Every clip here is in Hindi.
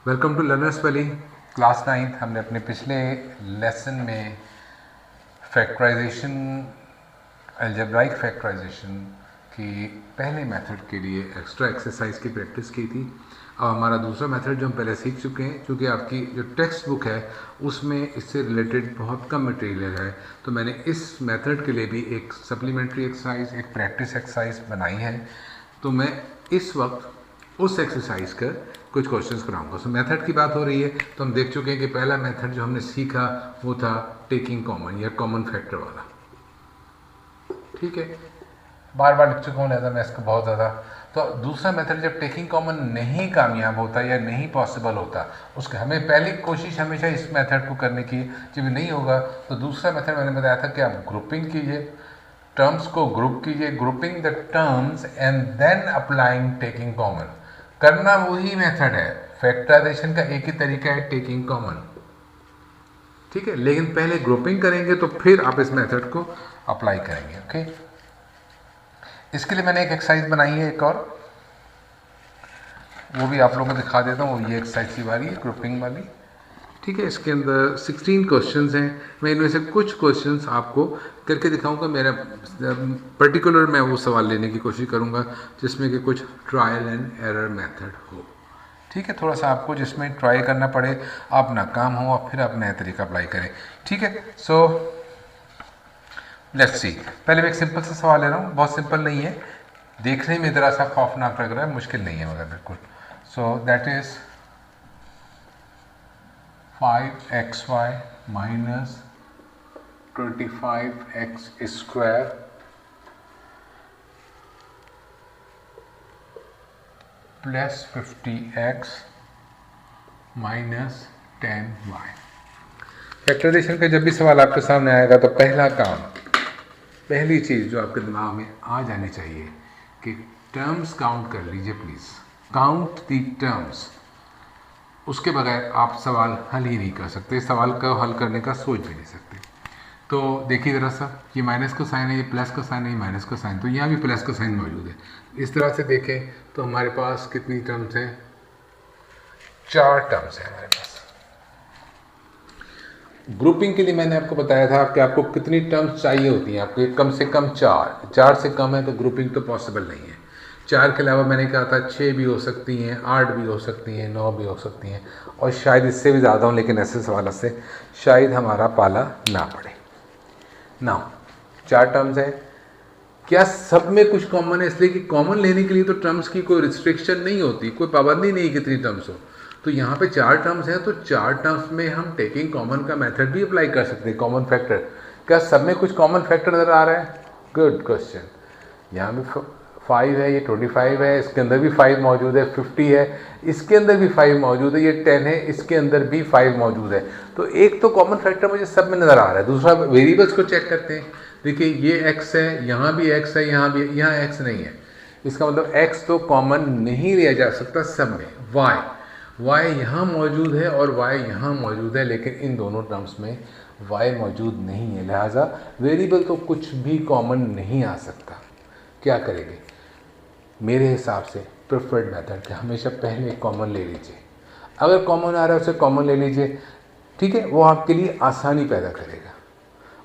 Welcome to learners valley class 9। हमने अपने पिछले लेसन में फैक्टराइजेशन, अलजेब्राइक फैक्टराइजेशन की पहले मेथड के लिए एक्स्ट्रा एक्सरसाइज की प्रैक्टिस की थी। अब हमारा दूसरा मेथड जो हम पहले सीख चुके हैं, क्योंकि आपकी जो टेक्स्ट बुक है उसमें इससे रिलेटेड बहुत कम मटेरियल है, तो मैंने इस मेथड के लिए भी एक सप्लीमेंट्री एक्सरसाइज, एक प्रैक्टिस एक्सरसाइज बनाई है। तो मैं इस वक्त उस एक्सरसाइज का कुछ क्वेश्चंस कराऊंगा। सो मेथड की बात हो रही है, तो हम देख चुके हैं कि पहला मेथड जो हमने सीखा वो था टेकिंग कॉमन या कॉमन फैक्टर वाला। ठीक है, बार बार लिख चुका हूँ लिहाजा मैं इसको बहुत ज़्यादा। तो दूसरा मेथड जब टेकिंग कॉमन नहीं कामयाब होता या नहीं पॉसिबल होता, उसके हमें पहली कोशिश हमेशा इस मेथड को करने की। जब नहीं होगा तो दूसरा मेथड मैंने बताया था कि आप ग्रुपिंग कीजिए, टर्म्स को ग्रुप कीजिए, grouping the terms and then applying taking common. करना वही मेथड है, फैक्टराइजेशन का एक ही तरीका है, टेकिंग कॉमन। ठीक है, लेकिन पहले ग्रुपिंग करेंगे तो फिर आप इस मेथड को अप्लाई करेंगे। ओके, इसके लिए मैंने एक एक्सरसाइज बनाई है एक और, वो भी आप लोगों को दिखा देता हूँ। ये एक्सरसाइज की बारी है ग्रुपिंग वाली। ठीक है, इसके अंदर 16 क्वेश्चंस हैं। मैं इनमें से कुछ क्वेश्चंस आपको करके दिखाऊंगा। मेरा पर्टिकुलर मैं वो सवाल लेने की कोशिश करूंगा जिसमें कि कुछ ट्रायल एंड एरर मेथड हो। ठीक है, थोड़ा सा आपको जिसमें ट्राई करना पड़े, आप नाकाम हो और फिर आप नया तरीका अप्लाई करें। ठीक है, सो लेट्स सी। पहले मैं एक सिंपल सा सवाल ले रहा हूँ, बहुत सिंपल नहीं है, देखने में ज़रा सा खौफनाक लग रहा है, मुश्किल नहीं है मगर बिल्कुल। So that is 5xy minus 25x square plus 50x minus 10y। Factorisation का जब भी सवाल आपके सामने आएगा तो पहला काम, पहली चीज़ जो आपके दिमाग में आ जानी चाहिए कि टर्म्स काउंट कर लीजिए प्लीज़, काउंट दी टर्म्स। उसके बगैर आप सवाल हल ही नहीं कर सकते, सवाल का हल करने का सोच भी नहीं सकते। तो देखिए ज़रा सा, ये माइनस का साइन है, ये प्लस का साइन है, ये माइनस का साइन, तो यहाँ भी प्लस का साइन मौजूद है। इस तरह से देखें तो हमारे पास कितनी टर्म्स हैं? 4 टर्म्स हैं हमारे पास। ग्रुपिंग के लिए मैंने आपको बताया था कि आपको कितनी टर्म्स चाहिए होती हैं, आपको कम से कम 4 से कम है तो ग्रुपिंग तो पॉसिबल नहीं है। 4 के अलावा मैंने कहा था 6 भी हो सकती हैं, 8 भी हो सकती हैं, 9 भी हो सकती हैं, और शायद इससे भी ज़्यादा हो, लेकिन ऐसे सवाल से शायद हमारा पाला ना पड़े। ना 4 टर्म्स हैं, क्या सब में कुछ कॉमन है? इसलिए कि कॉमन लेने के लिए तो टर्म्स की कोई रिस्ट्रिक्शन नहीं होती, कोई पाबंदी नहीं कितनी टर्म्स हो। तो यहाँ पे 4 टर्म्स हैं, तो 4 टर्म्स में हम टेकिंग कॉमन का मेथड भी अप्लाई कर सकते हैं, कॉमन फैक्टर। क्या सब में कुछ कॉमन फैक्टर नज़र आ रहा है? Good question. यहाँ भी 5 है, ये 25 है, इसके अंदर भी 5 मौजूद है, 50 है, इसके अंदर भी 5 मौजूद है, ये 10 है, इसके अंदर भी 5 मौजूद है। तो एक तो कॉमन फैक्टर मुझे सब में नज़र आ रहा है। दूसरा वेरिएबल्स को चेक करते हैं। देखिए ये x है, यहाँ भी x है, यहाँ भी, यहाँ x नहीं है, इसका मतलब x तो कॉमन नहीं लिया जा सकता सब में। y यहाँ मौजूद है और y यहाँ मौजूद है, लेकिन इन दोनों टर्म्स में y मौजूद नहीं है, लिहाजा वेरिएबल तो कुछ भी कॉमन नहीं आ सकता। क्या करेंगे? मेरे हिसाब से प्रेफर्ड मेथड है, हमेशा पहले कॉमन ले लीजिए। अगर कॉमन आ रहा है उसे कॉमन ले लीजिए, ठीक है, वो आपके लिए आसानी पैदा करेगा।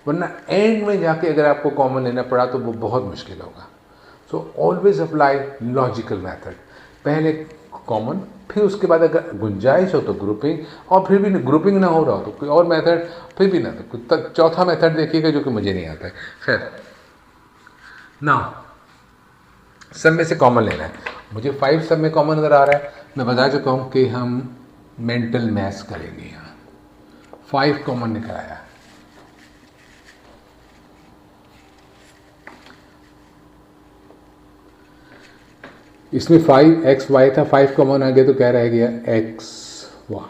वरना एंड में जाके अगर आपको कॉमन लेना पड़ा तो वो बहुत मुश्किल होगा। So always apply logical method, पहले कॉमन, फिर उसके बाद अगर गुंजाइश हो तो ग्रुपिंग, और फिर भी ग्रुपिंग ना हो रहा हो तो कोई और मेथड, फिर भी ना तो चौथा मेथड देखिएगा जो कि मुझे नहीं आता है। खैर, ना सब में से कॉमन लेना है। मुझे 5 सब में कॉमन नज़र आ रहा है, मैं बता चुका हूँ कि हम मेंटल मैथ्स करेंगे। यहाँ 5 कॉमन निकल आया। इसमें 5xy था, 5 कॉमन आ गया तो क्या रह गया? xy।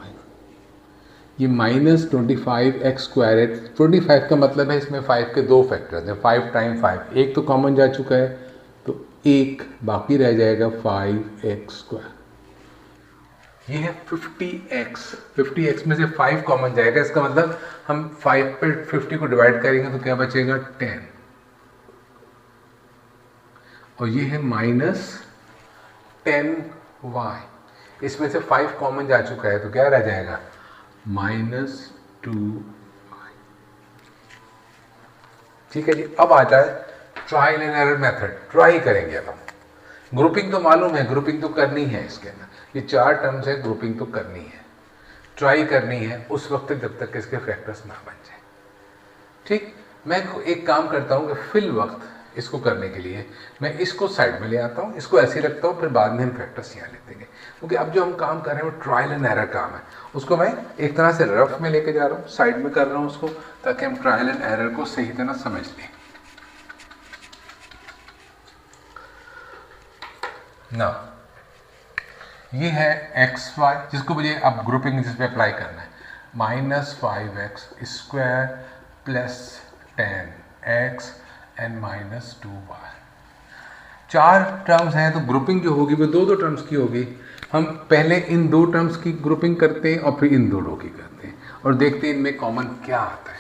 ये माइनस 25x स्क्वायर है। 25 का मतलब है इसमें 5 के 2 फैक्टर्स हैं, 5 टाइम 5, एक तो कॉमन जा चुका है, तो एक बाकी रह जाएगा 5x स्क्वायर। ये है 50x में से 5 कॉमन जाएगा, इसका मतलब हम 5 पे 50 को डिवाइड करेंगे तो क्या बचेगा? 10। और ये है माइनस 10y। इसमें से 5 कॉमन जा चुका है, तो क्या रह जाएगा -2। ठीक है जी। अब आता है trial and error method. Try करेंगे अब हम। ग्रुपिंग तो मालूम है, ग्रुपिंग तो करनी है इसके अंदर, ये 4 टर्म्स है, ग्रुपिंग तो करनी है, ट्राई करनी है उस वक्त तक जब तक इसके फैक्टर्स ना बन जाए। ठीक, मैं एक काम करता हूँ कि फिल वक्त इसको करने के लिए मैं इसको साइड में ले आता हूँ, इसको ऐसे ही रखता हूँ, फिर बाद में हम फैक्टर्स यहाँ लिख देंगे, क्योंकि अब जो हम काम कर रहे हैं वो ट्रायल एंड एरर काम है। उसको मैं एक तरह से रफ में लेके जा रहा हूँ, साइड में कर रहा हूँ उसको, ताकि हम ट्रायल एंड एरर को सही तरह समझ लें। ना ये है एक्स वाई, जिसको मुझे अब ग्रुपिंग जिस पे अप्लाई करना है, -5x² plus 10x and -2y। 4 terms हैं, तो ग्रुपिंग जो होगी वो दो टर्म्स की होगी। हम पहले इन 2 टर्म्स की ग्रुपिंग करते हैं और फिर इन दोनों की करते हैं और देखते हैं इनमें कॉमन क्या आता है।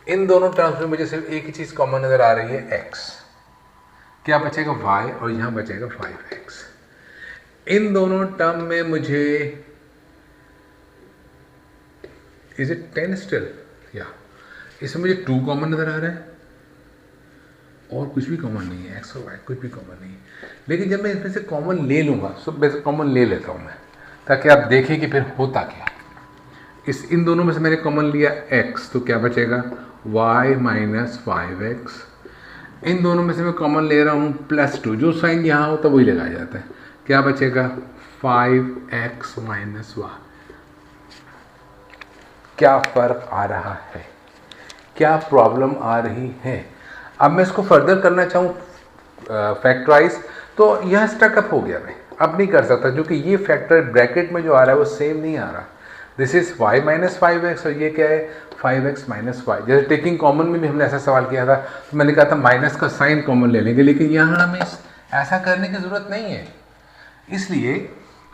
इन दोनों टर्म्स में मुझे सिर्फ एक ही चीज़ कॉमन नज़र आ रही है, x। क्या बचेगा y, और यहाँ बचेगा 5x। इन दोनों टर्म में मुझे इज इट 10 स्टिल, या इसमें मुझे 2 कॉमन नज़र आ रहा है और कुछ भी कॉमन नहीं है, x और y कुछ भी कॉमन नहीं है। लेकिन जब मैं इसमें से कॉमन ले लूँगा, सब कॉमन ले लेता हूँ मैं, ताकि आप देखें कि फिर होता क्या। इन दोनों में से मैंने कॉमन लिया x, तो क्या बचेगा y - 5x। इन दोनों में से मैं कॉमन ले रहा हूँ +2, जो साइन यहाँ होता है वही लगाया जाता है। क्या बचेगा 5x - y। क्या फ़र्क आ रहा है, क्या प्रॉब्लम आ रही है? अब मैं इसको फर्दर करना चाहूँ फैक्टराइज, तो यह स्टकअप हो गया, मैं अब नहीं कर सकता, क्योंकि ये फैक्टर ब्रैकेट में जो आ रहा है वो सेम नहीं आ रहा। दिस इज y - 5x और ये क्या है 5x - y। जैसे टेकिंग कॉमन में भी हमने ऐसा सवाल किया था, तो मैंने कहा था माइनस का साइन कॉमन ले लेंगे, लेकिन यहाँ हमें ऐसा करने की ज़रूरत नहीं है, इसलिए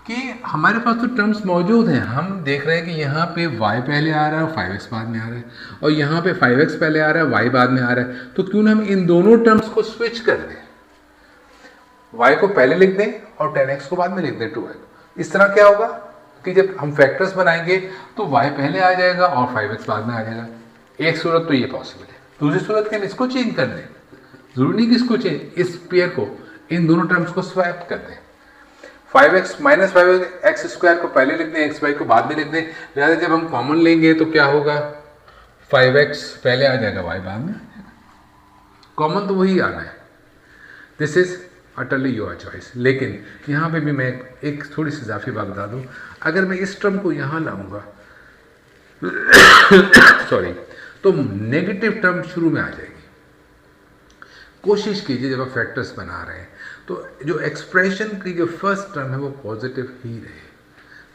कि हमारे पास तो टर्म्स मौजूद हैं। हम देख रहे हैं कि यहाँ पे y पहले आ रहा है और 5x बाद में आ रहा है, और यहाँ पे 5x पहले आ रहा है, y बाद में आ रहा है, तो क्यों ना हम इन दोनों टर्म्स को स्विच कर दें, y को पहले लिख दें और 10x को बाद में लिख दें 2y। इस तरह क्या होगा कि जब हम फैक्टर्स बनाएंगे तो y पहले आ जाएगा और 5x बाद में आ जाएगा। एक सूरत तो ये पॉसिबल है। दूसरी सूरत के हम इसको चेंज कर दें, जरूरी नहीं कि इसको चेंज, इस पेयर को, इन दोनों टर्म्स को स्वैप कर दें। 5x - 5x² को पहले लिख दें, xy को बाद में लिख दें। लिहाजा जब हम कॉमन लेंगे तो क्या होगा 5x पहले आ जाएगा, y बाद में आ जाएगा। कॉमन तो वही आना है। This is utterly your choice. लेकिन यहाँ पे भी मैं एक थोड़ी सी इजाफी बात बता दूँ, अगर मैं इस टर्म को यहाँ लाऊंगा सॉरी, तो नेगेटिव टर्म शुरू में आ जाएगी। कोशिश कीजिए जब आप फैक्टर्स बना रहे हैं तो जो एक्सप्रेशन की जो फर्स्ट टर्म है वो पॉजिटिव ही रहे,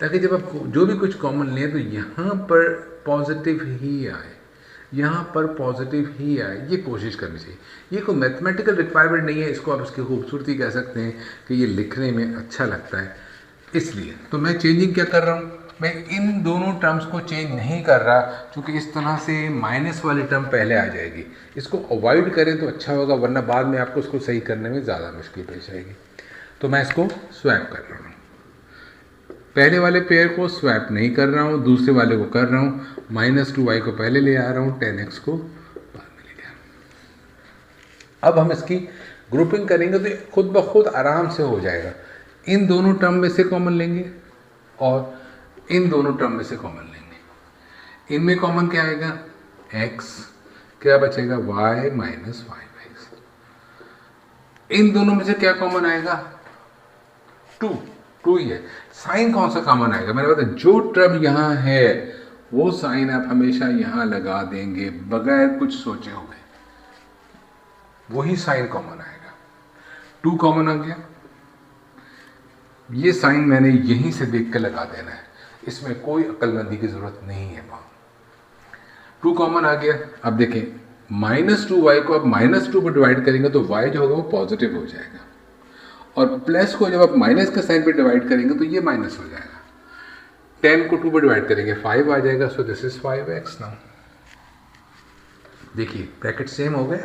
ताकि जब आप जो भी कुछ कॉमन लें तो यहाँ पर पॉजिटिव ही आए, यहाँ पर पॉजिटिव ही आए, ये कोशिश करनी चाहिए। ये कोई मैथमेटिकल रिक्वायरमेंट नहीं है, इसको आप इसकी खूबसूरती कह सकते हैं कि ये लिखने में अच्छा लगता है। इसलिए तो मैं चेंजिंग क्या कर रहा हूँ, मैं इन दोनों टर्म्स को चेंज नहीं कर रहा, क्योंकि इस तरह से माइनस वाली टर्म पहले आ जाएगी। इसको अवॉइड करें तो अच्छा होगा, वरना बाद में आपको इसको सही करने में ज़्यादा मुश्किल पेश आएगी। तो मैं इसको स्वैप कर रहा हूँ, पहले वाले पेयर को स्वैप नहीं कर रहा हूँ, दूसरे वाले को कर रहा हूँ। -2y को पहले ले आ रहा हूँ, 10x को बाद में ले आ रहा हूँ। अब हम इसकी ग्रुपिंग करेंगे तो खुद ब खुद आराम से हो जाएगा। इन दोनों टर्म में से कॉमन लेंगे और इन दोनों टर्म में से कॉमन लेंगे। इनमें कॉमन क्या आएगा x, क्या बचेगा y - 5x। इन दोनों में से क्या कॉमन आएगा 2 ही है। साइन कौन सा कॉमन आएगा, मैंने बताया जो टर्म यहाँ है वो साइन आप हमेशा यहाँ लगा देंगे बगैर कुछ सोचे हुए, वही साइन कॉमन आएगा। 2 कॉमन आ गया, ये साइन मैंने यहीं से देख के लगा देना है, इसमें कोई अक्लमंदी की जरूरत नहीं है। 2 कॉमन आ गया। अब देखें -2y को आप -2 पर डिवाइड करेंगे तो y जो होगा वो पॉजिटिव हो जाएगा, और प्लस को जब आप माइनस के साइन पे डिवाइड करेंगे तो ये माइनस हो जाएगा। 10 को 2 पर डिवाइड करेंगे 5 आ जाएगा, so this is 5x now. देखिए ब्रैकेट सेम हो गए,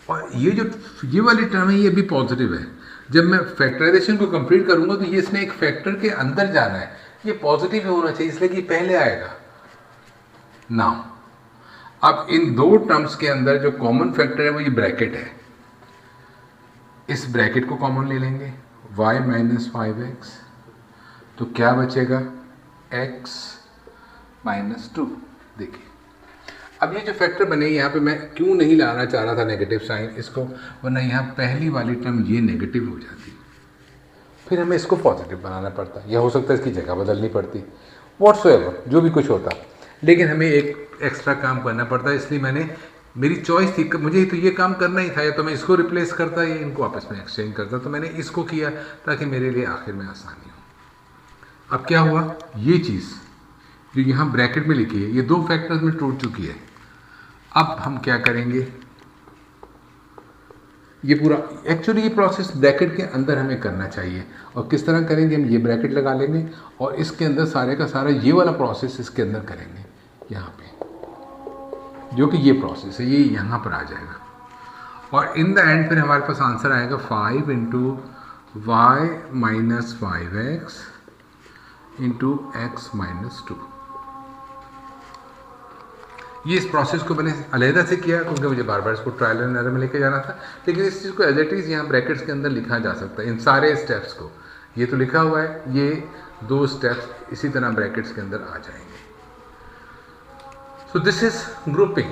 और ये जो ये वाली टर्म है ये भी पॉजिटिव है, जब मैं फैक्टराइजेशन को कंप्लीट करूंगा तो ये इसने एक फैक्टर के अंदर जाना है, ये पॉजिटिव होना चाहिए, इसलिए कि पहले आएगा। नाउ अब इन दो टर्म्स के अंदर जो कॉमन फैक्टर है वो ये ब्रैकेट है, इस ब्रैकेट को कॉमन ले लेंगे, y माइनस 5x, तो क्या बचेगा x माइनस 2। देखिए अब ये जो फैक्टर बने, यहाँ पे मैं क्यों नहीं लाना चाह रहा था नेगेटिव साइन इसको, वरना यहाँ पहली वाली टर्म ये नेगेटिव हो जाती, फिर हमें इसको पॉजिटिव बनाना पड़ता, या हो सकता है इसकी जगह बदलनी पड़ती, व्हाटसोएवर जो भी कुछ होता, लेकिन हमें एक एक्स्ट्रा काम करना पड़ता है। इसलिए मैंने, मेरी चॉइस थी, मुझे तो ये काम करना ही था, या तो मैं इसको रिप्लेस करता या इनको आपस में एक्सचेंज करता, तो मैंने इसको किया ताकि मेरे लिए आखिर में आसानी हो। अब क्या हुआ, ये चीज़ जो यहाँ ब्रैकेट में लिखी है ये दो फैक्टर्स में टूट चुकी है। अब हम क्या करेंगे, ये पूरा एक्चुअली ये प्रोसेस ब्रैकेट के अंदर हमें करना चाहिए, और किस तरह करेंगे, हम ये ब्रैकेट लगा लेंगे और इसके अंदर सारे का सारा ये वाला प्रोसेस इसके अंदर करेंगे, यहाँ पे जो कि ये प्रोसेस है, ये यहाँ पर आ जाएगा, और इन द एंड फिर हमारे पास आंसर आएगा 5 into Y minus 5x into X minus 2। ये इस प्रोसेस को मैंने अलहदा से किया क्योंकि मुझे बार बार इसको ट्रायल एंड एरर में लेके जाना था, लेकिन इस चीज़ को एज इट इज़ यहाँ ब्रैकेट्स के अंदर लिखा जा सकता है, इन सारे स्टेप्स को, ये तो लिखा हुआ है, ये दो स्टेप्स इसी तरह ब्रैकेट्स के अंदर आ जाएंगे। सो दिस इज ग्रुपिंग,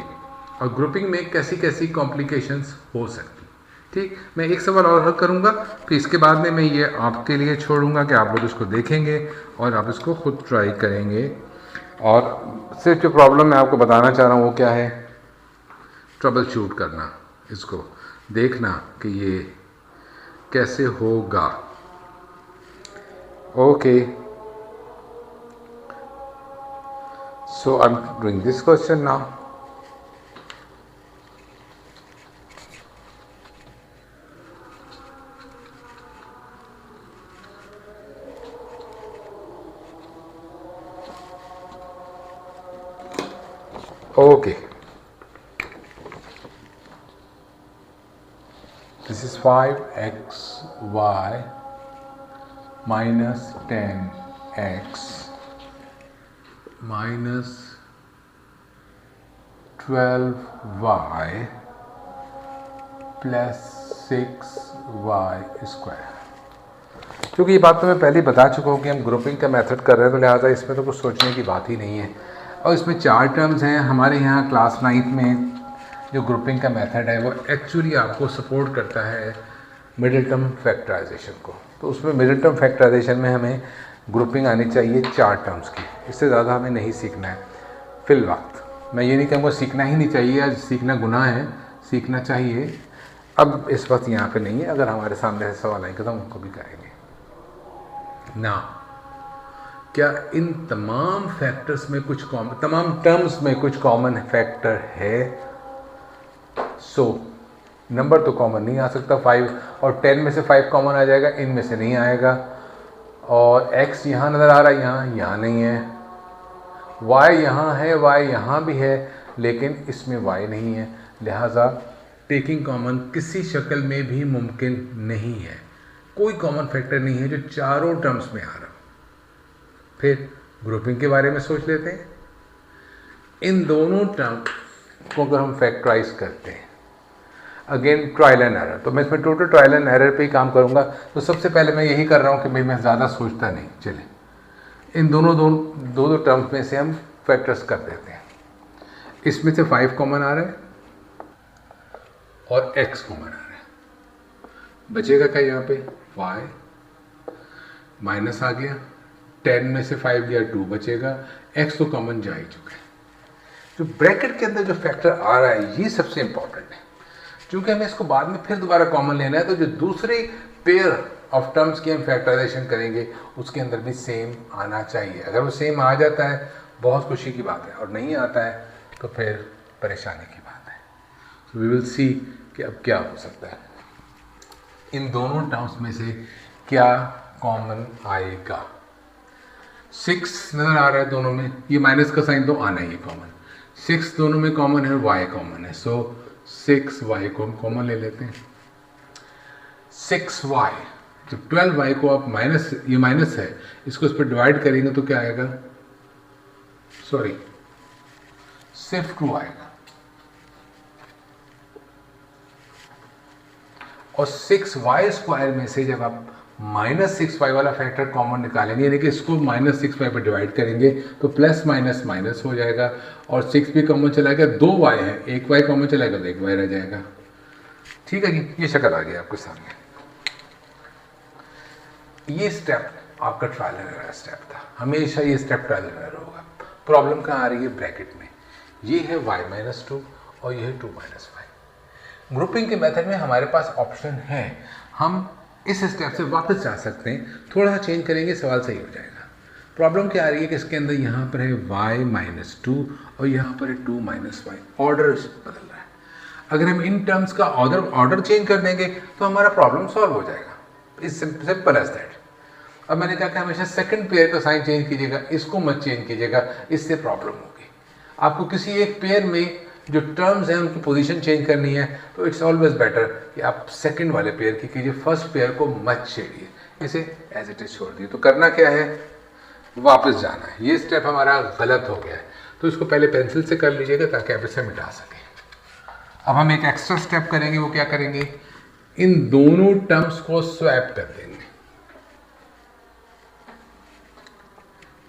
और ग्रुपिंग में कैसी कैसी कॉम्प्लिकेशंस हो सकती, ठीक। मैं एक सवाल और हल करूँगा, फिर इसके बाद में मैं ये आपके लिए छोड़ूंगा कि आप लोग इसको देखेंगे और आप इसको खुद ट्राई करेंगे। और सिर्फ जो प्रॉब्लम मैं आपको बताना चाह रहा हूँ वो क्या है, ट्रबल शूट करना, इसको देखना कि ये कैसे होगा। Okay, so I am doing this question now. Okay, this is 5xy minus 10x minus 12y plus 6y square। क्योंकि ये बात तो मैं पहले ही बता चुका हूँ कि हम ग्रुपिंग का मेथड कर रहे हैं, तो लिहाजा इसमें तो कुछ सोचने की बात ही नहीं है। और इसमें 4 टर्म्स हैं। हमारे यहाँ क्लास 9th में जो ग्रुपिंग का मेथड है वो एक्चुअली आपको सपोर्ट करता है मिडिल टर्म फैक्टराइजेशन को, तो उसमें मिडिल टर्म फैक्टराइजेशन में हमें ग्रुपिंग आनी चाहिए 4 टर्म्स की, इससे ज़्यादा हमें नहीं सीखना है फिल वक्त। मैं ये नहीं कहूँगा सीखना ही नहीं चाहिए या सीखना गुनाह है, सीखना चाहिए। अब इस वक्त यहाँ पे नहीं है, अगर हमारे सामने से सवाल आएंगे तो हम उनको भी करेंगे ना। क्या इन तमाम फैक्टर्स में कुछ कॉमन, तमाम टर्म्स में कुछ कॉमन फैक्टर है? सो नंबर तो कॉमन नहीं आ सकता 5, और 10 में से 5 कॉमन आ जाएगा, इनमें से नहीं आएगा। और x यहाँ नज़र आ रहा है, यहाँ नहीं है। y यहाँ है, y यहाँ भी है, लेकिन इसमें y नहीं है, लिहाजा टेकिंग कॉमन किसी शक्ल में भी मुमकिन नहीं है। कोई कॉमन फैक्टर नहीं है जो चारों टर्म्स में आ रहा। फिर ग्रुपिंग के बारे में सोच लेते हैं। इन दोनों टर्म को अगर हम फैक्टराइज करते हैं, अगेन ट्रायल एंड एरर, तो मैं इसमें टोटल ट्रायल एंड एरर पे ही काम करूंगा। तो सबसे पहले मैं यही कर रहा हूँ कि मैं ज़्यादा सोचता नहीं, चले इन दो टर्म्स में से हम फैक्टर्स कर देते हैं। इसमें से 5 कॉमन आ रहा है और x कॉमन आ रहा है, बचेगा क्या यहाँ पे, y माइनस आ गया, 10 में से 5 गया 2 बचेगा, x तो कॉमन जा ही चुका है। जो ब्रैकेट के अंदर जो फैक्टर आ रहा है ये सबसे इंपॉर्टेंट है, क्योंकि हमें इसको बाद में फिर दोबारा कॉमन लेना है। तो जो दूसरी पेयर ऑफ टर्म्स की हम फैक्टराइजेशन करेंगे उसके अंदर भी सेम आना चाहिए। अगर वो सेम आ जाता है बहुत खुशी की बात है, और नहीं आता है तो फिर परेशानी की बात है। तो वी विल सी कि अब क्या हो सकता है, इन दोनों टर्म्स में से क्या कॉमन आएगा। 6 नज़र आ रहा है दोनों में, ये माइनस का साइन तो आना ही है कॉमन। 6 दोनों में कॉमन है, y कॉमन है, सो 6y को हम कॉमन ले लेते हैं। 6y, जब 12y को आप माइनस, ये माइनस है, इसको इस पर डिवाइड करेंगे तो क्या आएगा, सॉरी सिर्फ 2 आएगा। और 6y² में से जब आप -6y वाला फैक्टर कॉमन निकालेंगे, यानी कि इसको -6y पर डिवाइड करेंगे तो प्लस माइनस माइनस हो जाएगा, और 6 भी कॉमन चला गया, 2y है, 1y कॉमन चलाएगा तो 1y रह जाएगा। ठीक है जी, ये शक्ल आ गई आपके सामने। ये स्टेप आपका ट्रायल एंड एरर स्टेप था, हमेशा ये स्टेप ट्रायल एंड एरर होगा। प्रॉब्लम कहाँ आ रही है, ब्रैकेट में। ये है y-2 और ये है 2-y। ग्रुपिंग के मेथड में हमारे पास ऑप्शन है, हम इस स्टेप से वापस जा सकते हैं, थोड़ा सा चेंज करेंगे सवाल सही हो जाएगा। प्रॉब्लम क्या आ रही है कि इसके अंदर यहाँ पर है y-2 और यहाँ पर है 2-y, ऑर्डर बदल रहा है। अगर हम इन टर्म्स का ऑर्डर चेंज कर देंगे तो हमारा प्रॉब्लम सॉल्व हो जाएगा। इस सिंपल एज दैट। अब मैंने कहा कि हमेशा सेकंड पेयर का साइन चेंज कीजिएगा, इसको मत चेंज कीजिएगा, इससे प्रॉब्लम होगी। आपको किसी एक पेयर में जो टर्म्स हैं उनकी पोजीशन चेंज करनी है तो इट्स ऑलवेज बेटर कि आप सेकंड वाले पेयर की कीजिए, फर्स्ट पेयर को मत छेड़िए, इसे एज इट इज छोड़ दिए। तो करना क्या है, वापस जाना है। ये स्टेप हमारा गलत हो गया है तो इसको पहले पेंसिल से कर लीजिएगा ताकि आप इसे मिटा सकें। अब हम एक एक्स्ट्रा स्टेप करेंगे, वो क्या करेंगे, इन दोनों टर्म्स को स्वैप कर देंगे।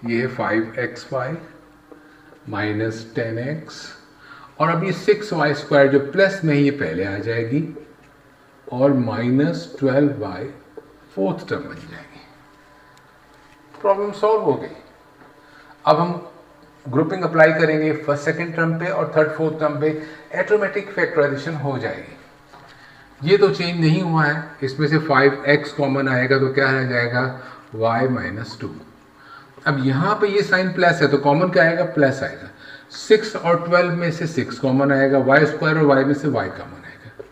ये है 5xy माइनस 10x, और अब ये 6y² जो प्लस में ये पहले आ जाएगी और -12y फोर्थ टर्म बन जाएगी। प्रॉब्लम सॉल्व हो गई। अब हम ग्रुपिंग अप्लाई करेंगे फर्स्ट सेकंड टर्म पे और थर्ड फोर्थ टर्म पे, ऑटोमेटिक फैक्टराइजेशन हो जाएगी। ये तो चेंज नहीं हुआ है, इसमें से 5x कॉमन आएगा तो क्या रह जाएगा, y-2। अब यहाँ पे ये साइन प्लस है तो कॉमन क्या आएगा, प्लस आएगा। 6 और 12 में से 6 कॉमन आएगा, y² और y में से y कॉमन आएगा।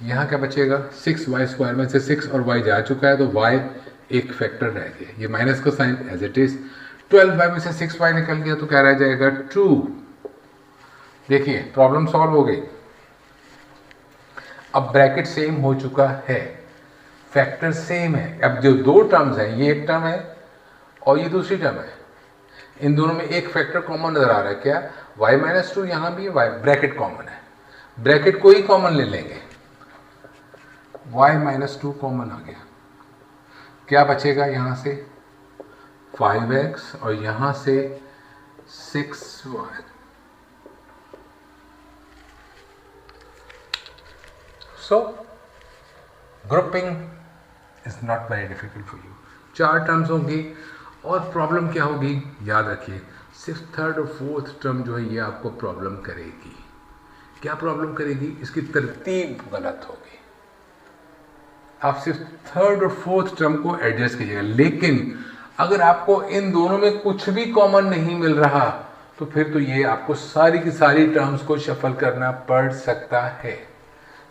यहाँ क्या बचेगा, 6y² में से 6 और y जा चुका है तो y एक फैक्टर रह गया, ये माइनस का sign as it is. 12y में से 6y निकल गया तो क्या रह जाएगा, 2। देखिए प्रॉब्लम सॉल्व हो गई। अब ब्रैकेट सेम हो चुका है, फैक्टर सेम है। अब जो दो टर्म्स हैं, ये एक टर्म है और ये दूसरी टर्म है, इन दोनों में एक फैक्टर कॉमन नजर आ रहा है, क्या, y-2। यहाँ भी y ब्रैकेट कॉमन है, ब्रैकेट को ही कॉमन ले लेंगे, y-2 कॉमन आ गया। क्या बचेगा यहाँ से, 5x और यहाँ से 6y। So grouping is not very difficult for you. 4 terms होंगी और प्रॉब्लम क्या होगी, याद रखिए, सिर्फ थर्ड और फोर्थ टर्म जो है ये आपको प्रॉब्लम करेगी। क्या प्रॉब्लम करेगी, इसकी तरतीब गलत होगी। आप सिर्फ थर्ड और फोर्थ टर्म को एडजस्ट कीजिएगा, लेकिन अगर आपको इन दोनों में कुछ भी कॉमन नहीं मिल रहा तो फिर तो ये आपको सारी की सारी टर्म्स को शफल करना पड़ सकता है।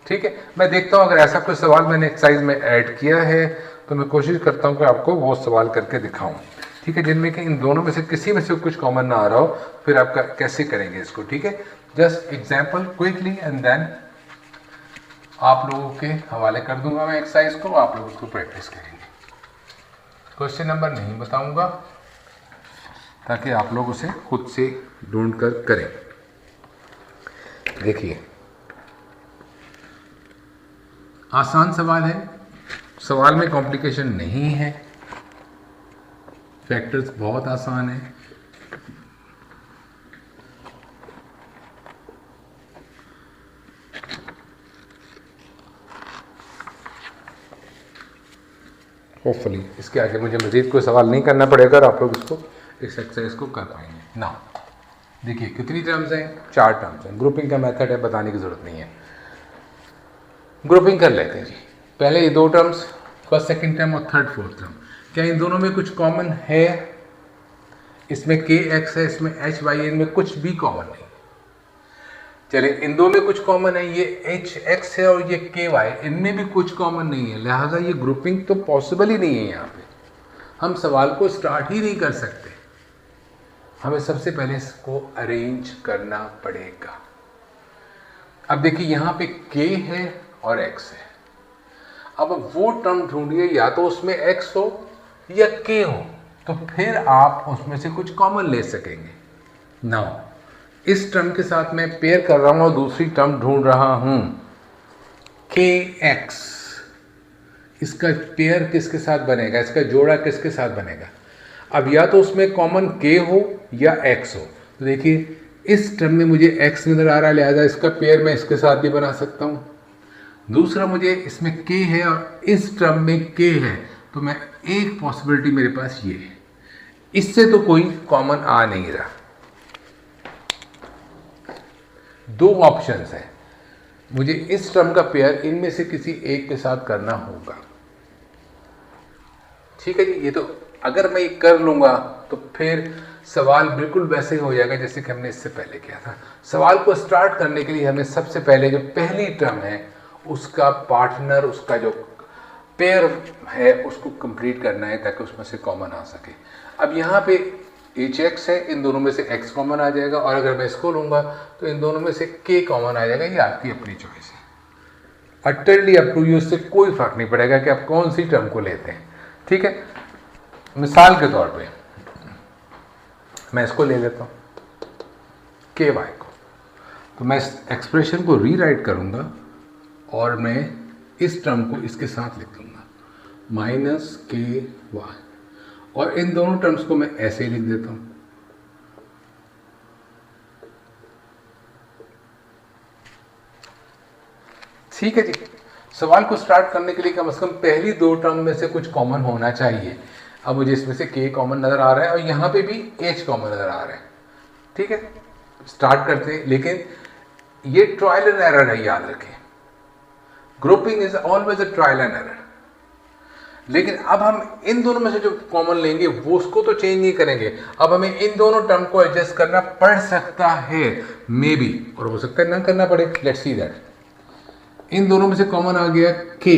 ठीक है, मैं देखता हूं अगर ऐसा कोई सवाल मैंने एक्सरसाइज में ऐड किया है तो मैं कोशिश करता हूं कि आपको वो सवाल करके दिखाऊं। ठीक है, जिनमें कि इन दोनों में से किसी में से कुछ कॉमन ना आ रहा हो, फिर आप कैसे करेंगे इसको। ठीक है, just example quickly and then आप लोगों के हवाले कर दूंगा मैं एक्सरसाइज को, आप लोग उसको प्रैक्टिस करेंगे। क्वेश्चन नंबर नहीं बताऊंगा ताकि आप लोग उसे खुद से ढूंढ कर करें। देखिए आसान सवाल है, सवाल में कॉम्प्लिकेशन नहीं है, फैक्टर्स बहुत आसान है। होपफुली इसके आगे मुझे मजीद कोई सवाल नहीं करना पड़ेगा और आप लोग इसको इस एक्सरसाइज को कर पाएंगे ना। देखिए कितनी टर्म्स हैं, 4 टर्म्स हैं। ग्रुपिंग का मेथड है, बताने की जरूरत नहीं है, ग्रुपिंग कर लेते हैं जी। पहले ये 2 टर्म्स, फर्स्ट सेकंड टर्म और थर्ड फोर्थ टर्म, क्या इन दोनों में कुछ कॉमन है, इसमें kx है, इसमें hy है, इनमें कुछ भी कॉमन नहीं। चलिए इन दो में कुछ कॉमन है, ये hx है और ये ky, इनमें भी कुछ कॉमन नहीं है, लिहाजा ये ग्रुपिंग तो पॉसिबल ही नहीं है। यहाँ पे हम सवाल को स्टार्ट ही नहीं कर सकते, हमें सबसे पहले इसको अरेंज करना पड़ेगा। अब देखिए यहाँ पे k है और x है। अब वो टर्म ढूंढिए, या तो उसमें x हो या k हो, तो फिर आप उसमें से कुछ कॉमन ले सकेंगे। नाउ इस टर्म के साथ मैं पेयर कर रहा हूं और दूसरी टर्म ढूंढ रहा हूं kx। इसका पेयर किसके साथ बनेगा, इसका जोड़ा किसके साथ बनेगा? अब या तो उसमें कॉमन k हो या x हो। तो देखिए इस टर्म में मुझे x नजर आ रहा है, लिहाजा इसका पेयर मैं इसके साथ भी बना सकता हूं। दूसरा, मुझे इसमें k है और इस टर्म में k है, तो मैं एक पॉसिबिलिटी मेरे पास ये है, इससे तो कोई कॉमन आ नहीं रहा। दो ऑप्शंस हैं, मुझे इस टर्म का पेयर इनमें से किसी एक के साथ करना होगा। ठीक है जी, ये तो अगर मैं ये कर लूंगा तो फिर सवाल बिल्कुल वैसे ही हो जाएगा जैसे कि हमने इससे पहले किया था। सवाल को स्टार्ट करने के लिए हमें सबसे पहले जो पहली टर्म है उसका पार्टनर, उसका जो पेयर है उसको कंप्लीट करना है ताकि उसमें से कॉमन आ सके। अब यहाँ पे hx है, इन दोनों में से x कॉमन आ जाएगा, और अगर मैं इसको लूंगा तो इन दोनों में से k कॉमन आ जाएगा। ये आपकी अपनी चॉइस है, अटरली अप टू यू, इससे कोई फर्क नहीं पड़ेगा कि आप कौन सी टर्म को लेते हैं। ठीक है, मिसाल के तौर पे मैं इसको ले लेता हूँ ky को, तो मैं इस एक्सप्रेशन को रीराइट करूँगा और मैं इस टर्म को इसके साथ लिख दूंगा माइनस ky, और इन दोनों टर्म्स को मैं ऐसे ही लिख देता हूँ। ठीक है जी, सवाल को स्टार्ट करने के लिए कम से कम पहली दो टर्म में से कुछ कॉमन होना चाहिए। अब मुझे इसमें से k कॉमन नजर आ रहा है और यहाँ पे भी h कॉमन नजर आ रहा है। ठीक है, स्टार्ट करते हैं, लेकिन ये ट्रायल एंड एरर है, याद रखें। Grouping is always a trial and error. लेकिन अब हम इन दोनों में से जो कॉमन लेंगे वो उसको तो चेंज नहीं करेंगे। अब हमें इन दोनों टर्म को एडजस्ट करना पड़ सकता है, मे बी, और हो सकता है ना करना पड़े। Let's see that. इन दोनों में से कॉमन आ गया k,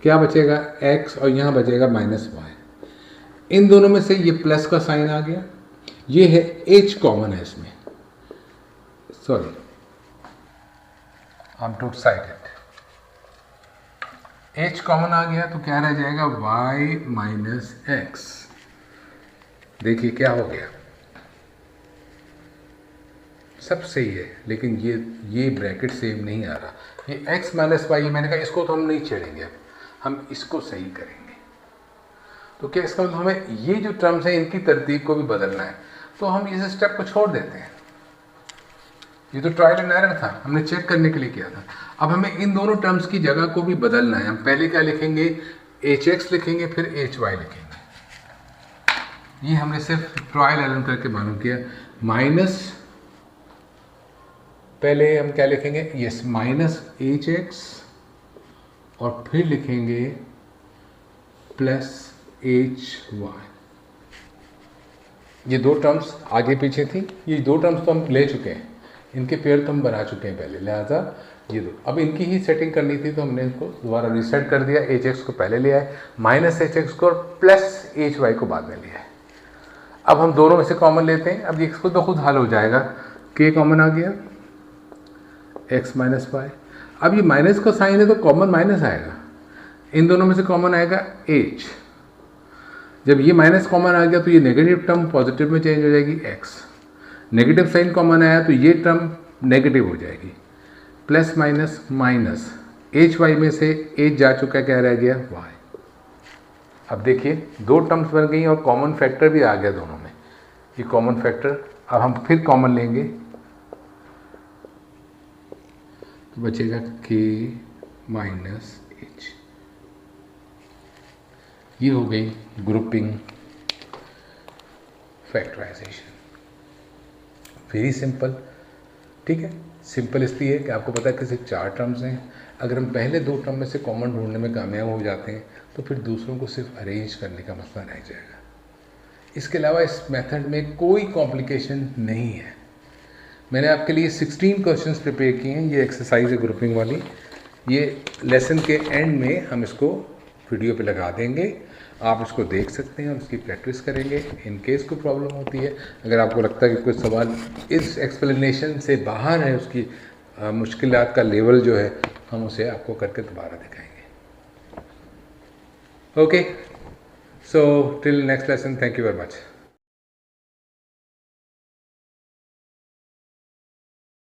क्या बचेगा x, और यहां बचेगा माइनस y। इन दोनों में से ये प्लस का साइन आ गया, ये है h कॉमन है इसमें, sorry I am too excited. h common आ गया तो क्या रह जाएगा y माइनस x। देखिए क्या हो गया, सब सही है, लेकिन ये ब्रैकेट सेम नहीं आ रहा। ये x माइनस वाई, मैंने कहा इसको तो हम नहीं छेड़ेंगे, अब हम इसको सही करेंगे। तो क्या इसका मतलब हमें ये जो टर्म्स हैं इनकी तरतीब को भी बदलना है, तो हम इस स्टेप को छोड़ देते हैं। ये तो ट्रायल एंड एरर था, हमने चेक करने के लिए किया था। अब हमें इन दोनों टर्म्स की जगह को भी बदलना है। हम पहले क्या लिखेंगे, hx लिखेंगे, फिर hy लिखेंगे। ये हमने सिर्फ ट्रायल एरर करके मालूम किया। माइनस, पहले हम क्या लिखेंगे, यस माइनस hx, और फिर लिखेंगे प्लस hy। ये दो टर्म्स आगे पीछे थी, ये दो टर्म्स तो हम ले चुके हैं, इनके पेयर तो हम बना चुके हैं पहले, लिहाजा ये दो। अब इनकी ही सेटिंग करनी थी तो हमने इनको दोबारा रीसेट कर दिया। hx को पहले लिया है, माइनस hx को, और प्लस hy को बाद में लिया है। अब हम दोनों में से कॉमन लेते हैं। अब ये खुद ब खुद हल हो जाएगा। k कॉमन आ गया, x माइनस वाई। अब ये माइनस का साइन है तो कॉमन माइनस आएगा, इन दोनों में से कॉमन आएगा h। जब ये माइनस कॉमन आ गया तो ये नेगेटिव टर्म पॉजिटिव में चेंज हो जाएगी x। नेगेटिव साइन कॉमन आया तो ये टर्म नेगेटिव हो जाएगी, प्लस माइनस माइनस, hy में से h जा चुका, क्या रह गया y। अब देखिए दो टर्म्स बन गई और कॉमन फैक्टर भी आ गया दोनों में, ये कॉमन फैक्टर। अब हम फिर कॉमन लेंगे तो बचेगा k माइनस h। ये हो गई ग्रुपिंग फैक्टराइजेशन, वेरी सिंपल। ठीक है, सिंपल इसलिए है कि आपको पता है कि सिर्फ चार टर्म्स हैं। अगर हम पहले दो टर्म में से कॉमन ढूंढने में कामयाब हो जाते हैं तो फिर दूसरों को सिर्फ अरेंज करने का मसला रह जाएगा। इसके अलावा इस मेथड में कोई कॉम्प्लिकेशन नहीं है। मैंने आपके लिए 16 क्वेश्चंस प्रिपेयर किए हैं, ये एक्सरसाइज है ग्रुपिंग वाली। ये लेसन के एंड में हम इसको वीडियो पे लगा देंगे, आप इसको देख सकते हैं और उसकी प्रैक्टिस करेंगे। इन केस कोई प्रॉब्लम होती है, अगर आपको लगता है कि कोई सवाल इस एक्सप्लेनेशन से बाहर है, उसकी मुश्किलात का लेवल जो है, हम उसे आपको करके दोबारा दिखाएंगे। Okay, so till next lesson, thank you very much.